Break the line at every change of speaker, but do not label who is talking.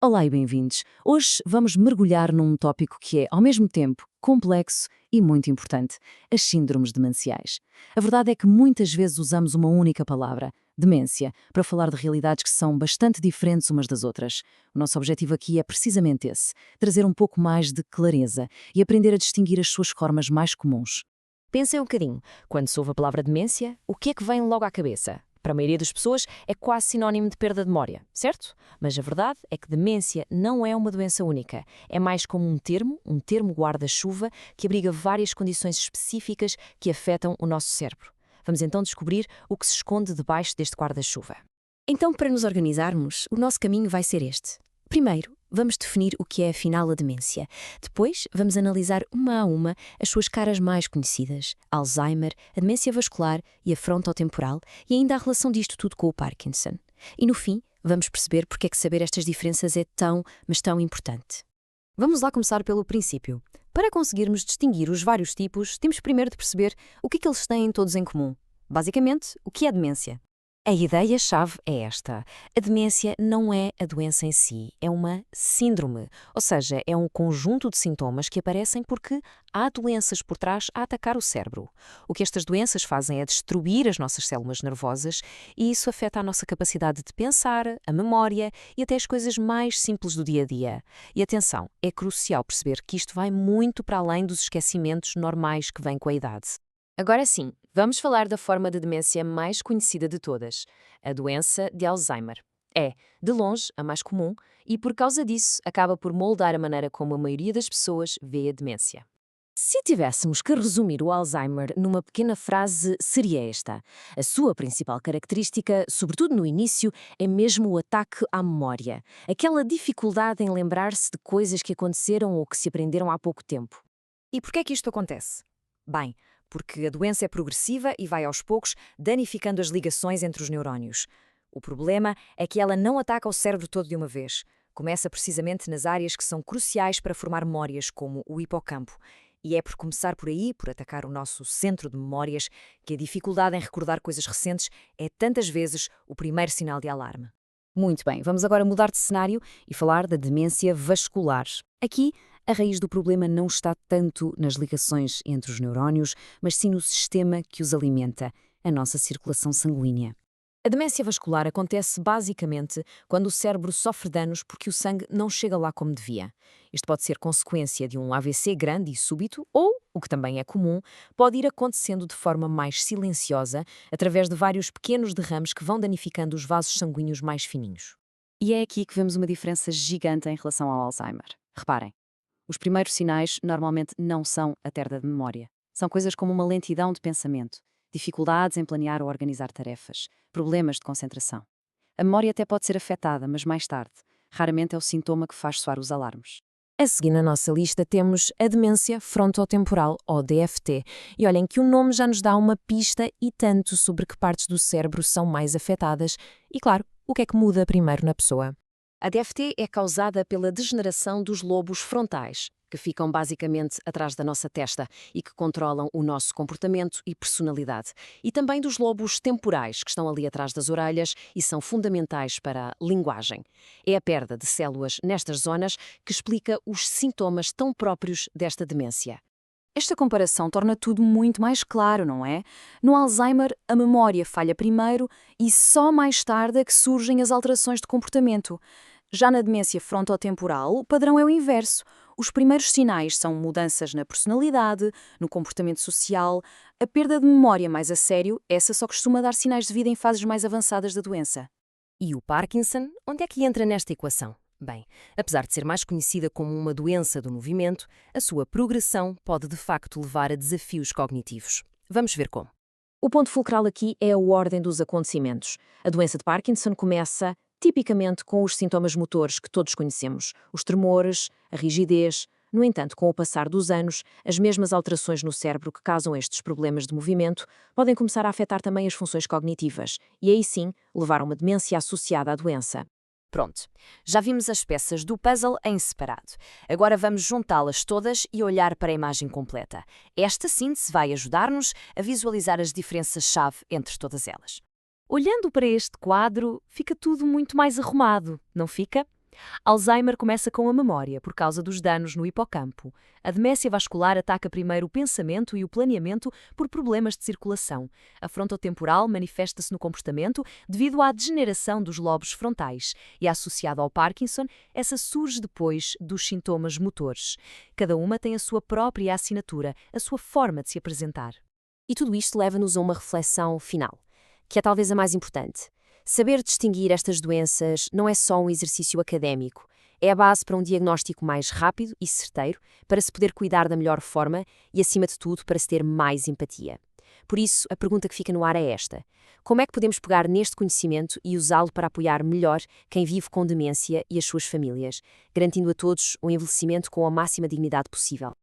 Olá e bem-vindos. Hoje vamos mergulhar num tópico que é, ao mesmo tempo, complexo e muito importante: as síndromes demenciais. A verdade é que muitas vezes usamos uma única palavra, demência, para falar de realidades que são bastante diferentes umas das outras. O nosso objetivo aqui é precisamente esse: trazer um pouco mais de clareza e aprender a distinguir as suas formas mais comuns.
Pensem um bocadinho. Quando se ouve a palavra demência, o que é que vem logo à cabeça? Para a maioria das pessoas, é quase sinónimo de perda de memória, certo? Mas a verdade é que demência não é uma doença única. É mais como um termo guarda-chuva, que abriga várias condições específicas que afetam o nosso cérebro. Vamos então descobrir o que se esconde debaixo deste guarda-chuva.
Então, para nos organizarmos, o nosso caminho vai ser este. Primeiro, vamos definir o que é afinal a demência. Depois, vamos analisar uma a uma as suas caras mais conhecidas: Alzheimer, a demência vascular e a frontotemporal, e ainda a relação disto tudo com o Parkinson. E no fim, vamos perceber porque é que saber estas diferenças é tão, mas tão importante.
Vamos lá começar pelo princípio. Para conseguirmos distinguir os vários tipos, temos primeiro de perceber o que eles têm todos em comum. Basicamente, o que é demência? A ideia-chave é esta: a demência não é a doença em si, é uma síndrome, ou seja, é um conjunto de sintomas que aparecem porque há doenças por trás a atacar o cérebro. O que estas doenças fazem é destruir as nossas células nervosas e isso afeta a nossa capacidade de pensar, a memória e até as coisas mais simples do dia a dia. E atenção, é crucial perceber que isto vai muito para além dos esquecimentos normais que vêm com a idade. Agora sim, vamos falar da forma de demência mais conhecida de todas, a doença de Alzheimer. É, de longe, a mais comum e, por causa disso, acaba por moldar a maneira como a maioria das pessoas vê a demência. Se tivéssemos que resumir o Alzheimer numa pequena frase, seria esta: a sua principal característica, sobretudo no início, é mesmo o ataque à memória, aquela dificuldade em lembrar-se de coisas que aconteceram ou que se aprenderam há pouco tempo. E por que é que isto acontece? Bem, porque a doença é progressiva e vai aos poucos danificando as ligações entre os neurónios. O problema é que ela não ataca o cérebro todo de uma vez. Começa precisamente nas áreas que são cruciais para formar memórias, como o hipocampo. E é por começar por aí, por atacar o nosso centro de memórias, que a dificuldade em recordar coisas recentes é tantas vezes o primeiro sinal de alarme.
Muito bem, vamos agora mudar de cenário e falar da demência vascular. Aqui, a raiz do problema não está tanto nas ligações entre os neurónios, mas sim no sistema que os alimenta, a nossa circulação sanguínea.
A demência vascular acontece basicamente quando o cérebro sofre danos porque o sangue não chega lá como devia. Isto pode ser consequência de um AVC grande e súbito ou, o que também é comum, pode ir acontecendo de forma mais silenciosa através de vários pequenos derrames que vão danificando os vasos sanguíneos mais fininhos.
E é aqui que vemos uma diferença gigante em relação ao Alzheimer. Reparem, os primeiros sinais normalmente não são a perda de memória. São coisas como uma lentidão de pensamento, dificuldades em planear ou organizar tarefas, problemas de concentração. A memória até pode ser afetada, mas mais tarde. Raramente é o sintoma que faz soar os alarmes.
A seguir na nossa lista temos a demência frontotemporal, ou DFT. E olhem que o nome já nos dá uma pista e tanto sobre que partes do cérebro são mais afetadas e, claro, o que é que muda primeiro na pessoa. A DFT é causada pela degeneração dos lobos frontais, que ficam basicamente atrás da nossa testa e que controlam o nosso comportamento e personalidade. E também dos lobos temporais, que estão ali atrás das orelhas e são fundamentais para a linguagem. É a perda de células nestas zonas que explica os sintomas tão próprios desta demência.
Esta comparação torna tudo muito mais claro, não é? No Alzheimer, a memória falha primeiro e só mais tarde é que surgem as alterações de comportamento. Já na demência frontotemporal, o padrão é o inverso. Os primeiros sinais são mudanças na personalidade, no comportamento social. A perda de memória mais a sério, essa só costuma dar sinais de vida em fases mais avançadas da doença.
E o Parkinson, onde é que entra nesta equação? Bem, apesar de ser mais conhecida como uma doença do movimento, a sua progressão pode de facto levar a desafios cognitivos. Vamos ver como. O ponto fulcral aqui é a ordem dos acontecimentos. A doença de Parkinson começa, tipicamente, com os sintomas motores que todos conhecemos, os tremores, a rigidez. No entanto, com o passar dos anos, as mesmas alterações no cérebro que causam estes problemas de movimento podem começar a afetar também as funções cognitivas e aí sim levar a uma demência associada à doença. Pronto, já vimos as peças do puzzle em separado. Agora vamos juntá-las todas e olhar para a imagem completa. Esta síntese vai ajudar-nos a visualizar as diferenças-chave entre todas elas. Olhando para este quadro, fica tudo muito mais arrumado, não fica? Alzheimer começa com a memória, por causa dos danos no hipocampo. A demência vascular ataca primeiro o pensamento e o planeamento por problemas de circulação. A frontotemporal manifesta-se no comportamento devido à degeneração dos lobos frontais e, associada ao Parkinson, essa surge depois dos sintomas motores. Cada uma tem a sua própria assinatura, a sua forma de se apresentar.
E tudo isto leva-nos a uma reflexão final, que é talvez a mais importante. Saber distinguir estas doenças não é só um exercício académico, é a base para um diagnóstico mais rápido e certeiro, para se poder cuidar da melhor forma e, acima de tudo, para se ter mais empatia. Por isso, a pergunta que fica no ar é esta: como é que podemos pegar neste conhecimento e usá-lo para apoiar melhor quem vive com demência e as suas famílias, garantindo a todos um envelhecimento com a máxima dignidade possível?